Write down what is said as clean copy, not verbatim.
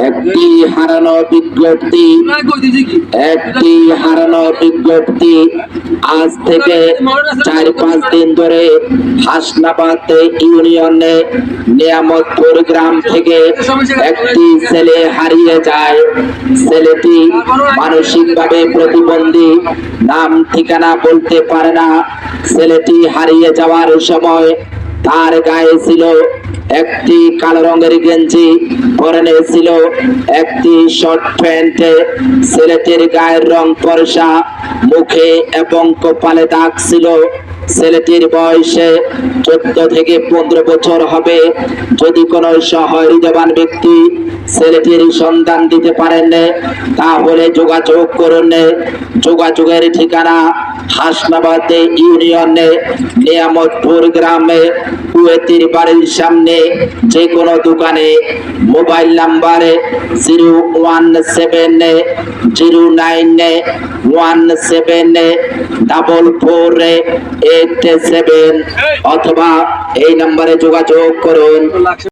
একটি হারানো বিজ্ঞপ্তি, একটি হারানো বিজ্ঞপ্তি। আজ থেকে 4-5 দিন ধরে হাসনাবাদ ইউনিয়নে নিয়ামতপুর গ্রাম থেকে একটি ছেলে হারিয়ে যায়। ছেলেটি মানসিকভাবে প্রতিবন্ধী, নাম ঠিকানা বলতে পারে না। ছেলেটি হারিয়ে যাওয়ার সময় তার গায়ে ছিল একটি কালো রঙের গেঞ্জি, পরনে ছিল একটি শর্ট প্যান্ট। ছেলেটির গায়ের রং ফর্সা, মুখে এবং কপালে দাগ ছিল। ছেলেটির বয়সে 14 থেকে 15 বছর হবে। যদি কোনো সহৃদয়বান ব্যক্তি ছেলেটির সন্ধান দিতে পারেন তাহলে যোগাযোগ করুন। যোগাযোগের ঠিকানা হাসনাবাদ ইউনিয়নে নিয়ামতপুর গ্রামে কুয়েতির বাড়ির সামনে যে কোনো দোকানে। মোবাইল নাম্বারে 01717448487 অথবা এই নাম্বারে যোগাযোগ করুন।